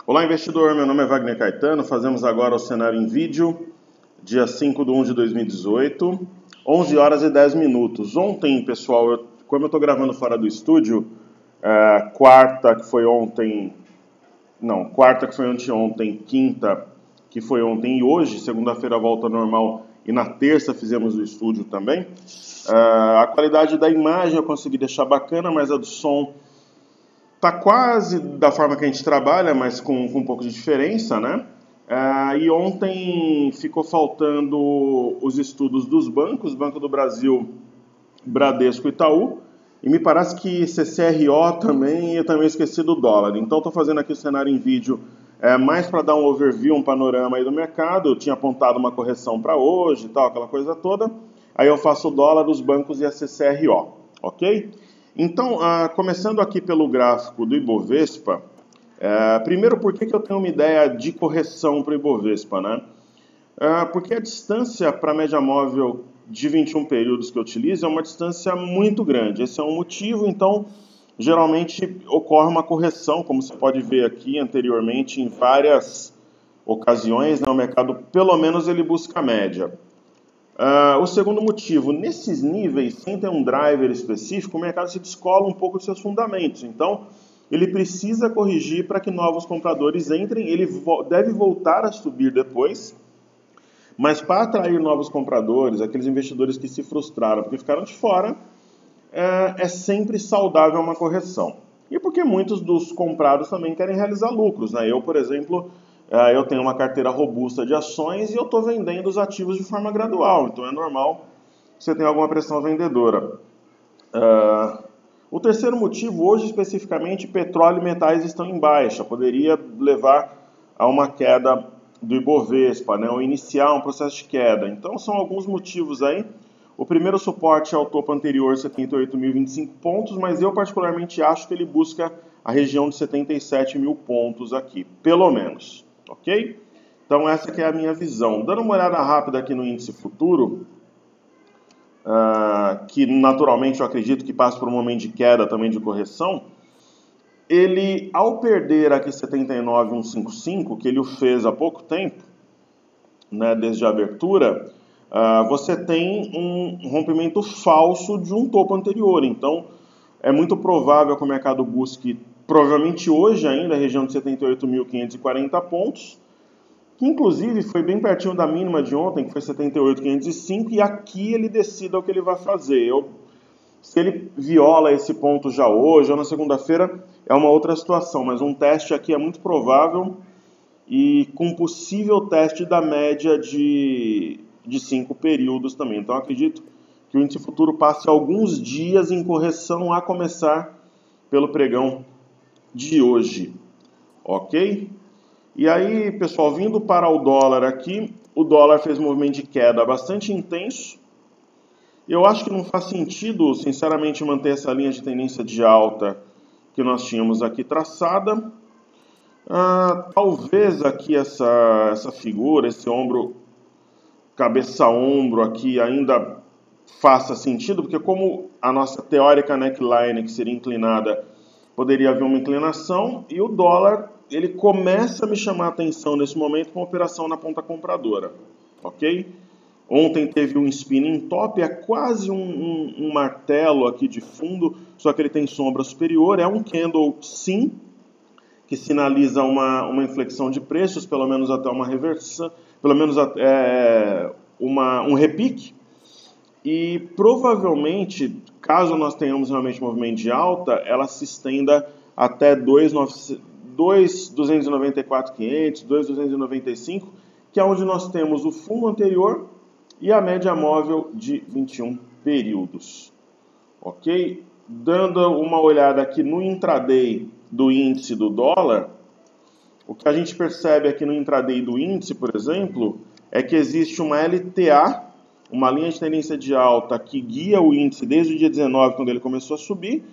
Olá, investidor. Meu nome é Wagner Caetano. Fazemos agora o cenário em vídeo, dia 5/1 de 2018, 11 horas e 10 minutos. Ontem, pessoal, como eu estou gravando fora do estúdio, quarta, que foi anteontem, quinta, que foi ontem e hoje, segunda-feira volta ao normal e na terça fizemos o estúdio também. A qualidade da imagem eu consegui deixar bacana, mas a do som tá quase da forma que a gente trabalha, mas com um pouco de diferença, né? E ontem ficou faltando os estudos dos bancos, Banco do Brasil, Bradesco e Itaú, e me parece que CCRO também, e eu também esqueci do dólar. Então estou fazendo aqui o cenário em vídeo mais para dar um overview, um panorama aí do mercado. Eu tinha apontado uma correção para hoje e tal, aquela coisa toda. Aí eu faço o dólar, os bancos e a CCRO, ok? Então, começando aqui pelo gráfico do Ibovespa, primeiro, por que eu tenho uma ideia de correção para o Ibovespa, né? Porque a distância para a média móvel de 21 períodos que eu utilizo é uma distância muito grande. Esse é um motivo, então, geralmente ocorre uma correção, como você pode ver aqui anteriormente, em várias ocasiões, né? O mercado, pelo menos, ele busca a média. O segundo motivo, nesses níveis, sem ter um driver específico, o mercado se descola um pouco dos seus fundamentos. Então, ele precisa corrigir para que novos compradores entrem. Ele deve voltar a subir depois, mas para atrair novos compradores, aqueles investidores que se frustraram porque ficaram de fora, é sempre saudável uma correção. E porque muitos dos comprados também querem realizar lucros, né? Eu, por exemplo, eu tenho uma carteira robusta de ações e eu estou vendendo os ativos de forma gradual, então é normal que você tenha alguma pressão vendedora. O terceiro motivo, hoje especificamente, petróleo e metais estão em baixa, poderia levar a uma queda do Ibovespa, né, ou iniciar um processo de queda. Então são alguns motivos aí. O primeiro suporte é o topo anterior, 78.025 pontos, mas eu particularmente acho que ele busca a região de 77 mil pontos aqui, pelo menos. Ok? Então essa que é a minha visão. Dando uma olhada rápida aqui no índice futuro, que naturalmente eu acredito que passa por um momento de queda também de correção, ele, ao perder aqui 79.155, que ele o fez há pouco tempo, né, desde a abertura, você tem um rompimento falso de um topo anterior. Então é muito provável que o mercado busque, provavelmente hoje ainda, a região de 78.540 pontos, que inclusive foi bem pertinho da mínima de ontem, que foi 78.505, e aqui ele decida o que ele vai fazer. Se ele viola esse ponto já hoje ou na segunda-feira, é uma outra situação, mas um teste aqui é muito provável, e com possível teste da média de 5 períodos também. Então acredito que o índice futuro passe alguns dias em correção, a começar pelo pregão de hoje, ok? E aí, pessoal, vindo para o dólar aqui, o dólar fez um movimento de queda bastante intenso. Eu acho que não faz sentido, sinceramente, manter essa linha de tendência de alta que nós tínhamos aqui traçada. Talvez aqui essa figura, esse ombro, cabeça-ombro aqui ainda faça sentido, porque como a nossa teórica neckline, que seria inclinada, poderia haver uma inclinação, e o dólar, ele começa a me chamar a atenção nesse momento com a operação na ponta compradora, ok? Ontem teve um spinning top, é quase um martelo aqui de fundo, só que ele tem sombra superior, é um candle sim, que sinaliza uma inflexão de preços, pelo menos até uma reversão, pelo menos um repique, e provavelmente, caso nós tenhamos realmente movimento de alta, ela se estenda até 2.294.500, 2.295, que é onde nós temos o fundo anterior e a média móvel de 21 períodos. Ok? Dando uma olhada aqui no intraday do índice do dólar, o que a gente percebe aqui no intraday do índice, por exemplo, é que existe uma LTA, uma linha de tendência de alta que guia o índice desde o dia 19, quando ele começou a subir.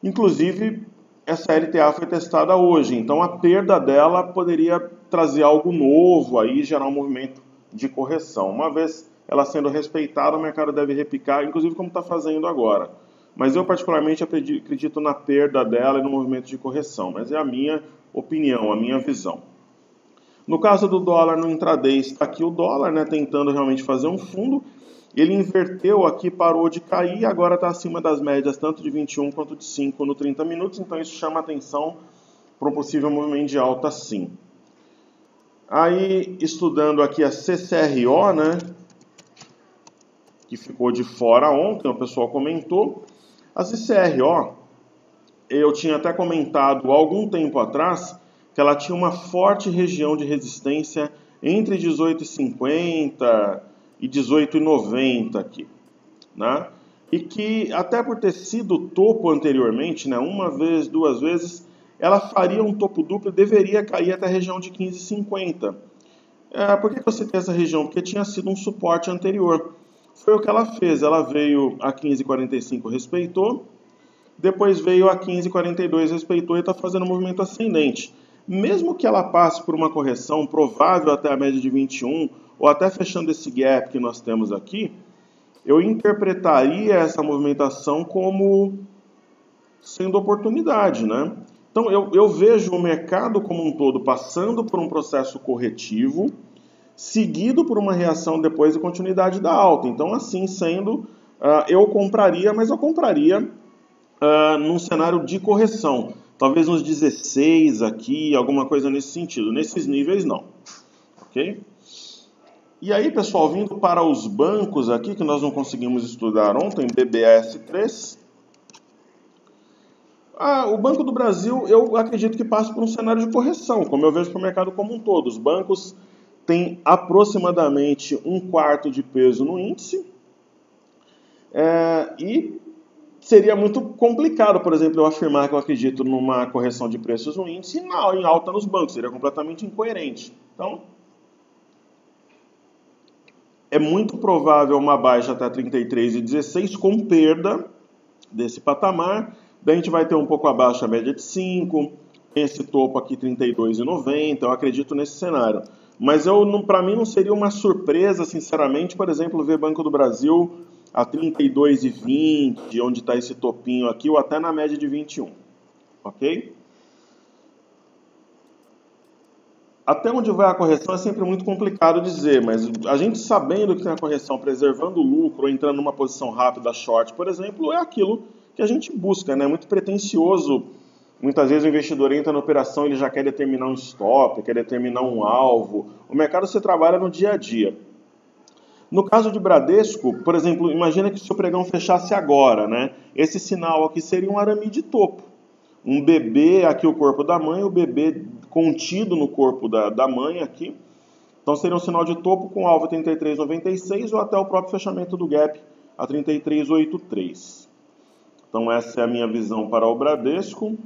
Inclusive, essa LTA foi testada hoje, então a perda dela poderia trazer algo novo aí, gerar um movimento de correção. Uma vez ela sendo respeitada, o mercado deve repicar, inclusive como está fazendo agora. mas eu particularmente acredito na perda dela e no movimento de correção, mas é a minha opinião, a minha visão. No caso do dólar no intraday, está aqui o dólar, né, tentando realmente fazer um fundo. Ele inverteu aqui, parou de cair, agora está acima das médias tanto de 21 quanto de 5 no 30 minutos, então isso chama atenção para um possível movimento de alta sim. Aí, estudando aqui a CCRO, né, que ficou de fora ontem, o pessoal comentou. A CCRO, eu tinha até comentado há algum tempo atrás que ela tinha uma forte região de resistência entre 18,50 e 18,90 aqui, né? E que até por ter sido topo anteriormente, né, uma vez, duas vezes, ela faria um topo duplo e deveria cair até a região de 15,50. Por que eu citei essa região? Porque tinha sido um suporte anterior. Foi o que ela fez, ela veio a 15,45, respeitou, depois veio a 15,42, respeitou e está fazendo um movimento ascendente. Mesmo que ela passe por uma correção provável até a média de 21, ou até fechando esse gap que nós temos aqui, eu interpretaria essa movimentação como sendo oportunidade, né? Então eu vejo o mercado como um todo passando por um processo corretivo, seguido por uma reação depois de continuidade da alta. Então, assim sendo, eu compraria, mas eu compraria num cenário de correção. Talvez uns 16 aqui, alguma coisa nesse sentido. Nesses níveis, não. Ok? E aí, pessoal, vindo para os bancos aqui, que nós não conseguimos estudar ontem, BBAS3. O Banco do Brasil, eu acredito que passa por um cenário de correção, como eu vejo para o mercado como um todo. Os bancos têm aproximadamente 1/4 de peso no índice. E seria muito complicado, por exemplo, eu afirmar que eu acredito numa correção de preços no índice e em alta nos bancos. Seria completamente incoerente. Então, é muito provável uma baixa até 33,16 com perda desse patamar. Daí a gente vai ter um pouco abaixo a média de 5, tem esse topo aqui 32,90, eu acredito nesse cenário. Mas para mim não seria uma surpresa, sinceramente, por exemplo, ver Banco do Brasil a 32,20, onde está esse topinho aqui, ou até na média de 21. Ok? Até onde vai a correção é sempre muito complicado dizer, mas a gente sabendo que tem a correção, preservando o lucro, ou entrando numa posição rápida, short, por exemplo, é aquilo que a gente busca, né? É muito pretensioso. Muitas vezes o investidor entra na operação, ele já quer determinar um stop, quer determinar um alvo. O mercado você trabalha no dia a dia. No caso de Bradesco, por exemplo, imagina que se o pregão fechasse agora, né? Esse sinal aqui seria um arame de topo. Um bebê, aqui o corpo da mãe, o bebê contido no corpo da mãe aqui. Então seria um sinal de topo com alvo 33,96 ou até o próprio fechamento do gap a 33,83. Então essa é a minha visão para o Bradesco.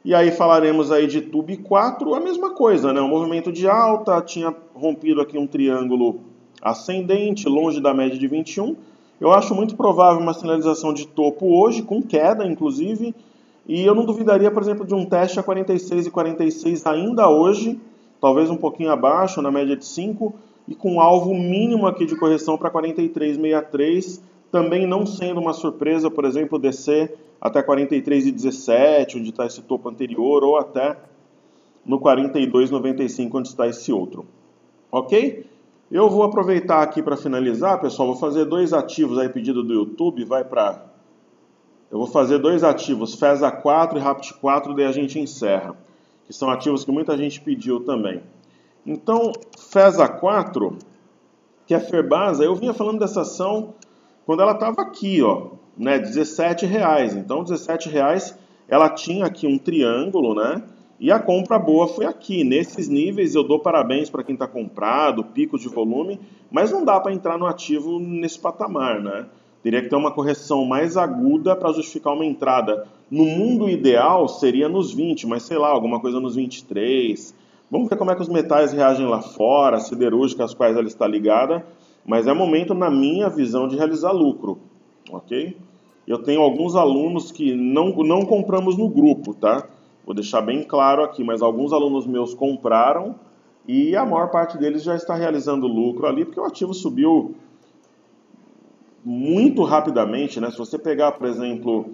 E aí falaremos aí de TUB 4, a mesma coisa, né? Um movimento de alta, tinha rompido aqui um triângulo ascendente, longe da média de 21. Eu acho muito provável uma sinalização de topo hoje, com queda inclusive, e eu não duvidaria, por exemplo, de um teste a 46,46 ainda hoje, talvez um pouquinho abaixo, na média de 5, e com alvo mínimo aqui de correção para 43,63, também não sendo uma surpresa, por exemplo, descer até 43,17, onde está esse topo anterior, ou até no 42,95, onde está esse outro. Ok? Eu vou aproveitar aqui para finalizar, pessoal, vou fazer dois ativos aí, pedido do YouTube, eu vou fazer dois ativos, FESA 4 e RAPT 4, daí a gente encerra, que são ativos que muita gente pediu também. Então, FESA 4, que é Ferbasa, eu vinha falando dessa ação quando ela estava aqui, ó, né, R$17. Então, R$17, ela tinha aqui um triângulo, né? E a compra boa foi aqui. Nesses níveis eu dou parabéns para quem está comprado, pico de volume, mas não dá para entrar no ativo nesse patamar, né? Teria que ter uma correção mais aguda para justificar uma entrada. No mundo ideal seria nos 20, mas sei lá, alguma coisa nos 23. Vamos ver como é que os metais reagem lá fora, a siderúrgica às quais ela está ligada, mas é momento, na minha visão, de realizar lucro, ok? Eu tenho alguns alunos que não compramos no grupo, tá? Vou deixar bem claro aqui, mas alguns alunos meus compraram e a maior parte deles já está realizando lucro ali, porque o ativo subiu muito rapidamente, né? Se você pegar, por exemplo,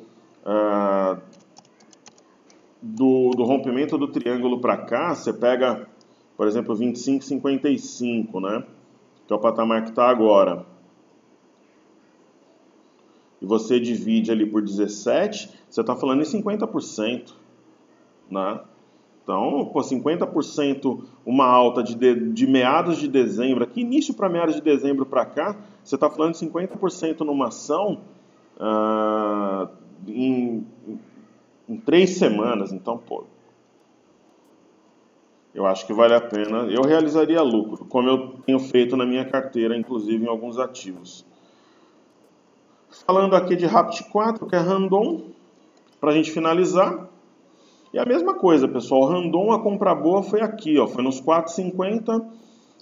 do rompimento do triângulo para cá, você pega, por exemplo, 25,55, né? Que é o patamar que está agora. E você divide ali por 17, você está falando em 50%, né? Então, pô, 50%, uma alta de meados de dezembro, aqui início para meados de dezembro para cá, você está falando de 50% numa ação em 3 semanas. Então, pô, eu acho que vale a pena. Eu realizaria lucro, como eu tenho feito na minha carteira, inclusive em alguns ativos. Falando aqui de Rapt 4, que é Randon, para a gente finalizar. E a mesma coisa, pessoal, Randon, a compra boa foi aqui, ó, foi nos 4,50,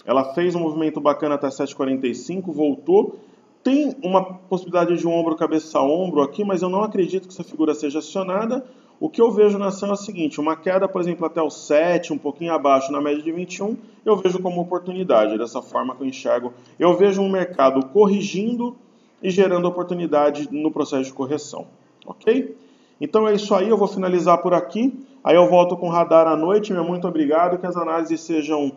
ela fez um movimento bacana até 7,45, voltou, tem uma possibilidade de um ombro, cabeça a ombro aqui, mas eu não acredito que essa figura seja acionada. O que eu vejo na ação é o seguinte, uma queda, por exemplo, até o 7, um pouquinho abaixo na média de 21, eu vejo como oportunidade, dessa forma que eu enxergo. Eu vejo um mercado corrigindo e gerando oportunidade no processo de correção, ok? Então é isso aí, eu vou finalizar por aqui. Aí eu volto com o radar à noite. Meu muito obrigado, que as análises sejam,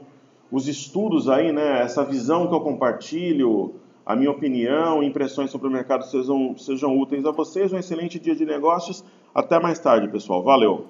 os estudos aí, né? Essa visão que eu compartilho, a minha opinião, impressões sobre o mercado sejam úteis a vocês. Um excelente dia de negócios. Até mais tarde, pessoal. Valeu!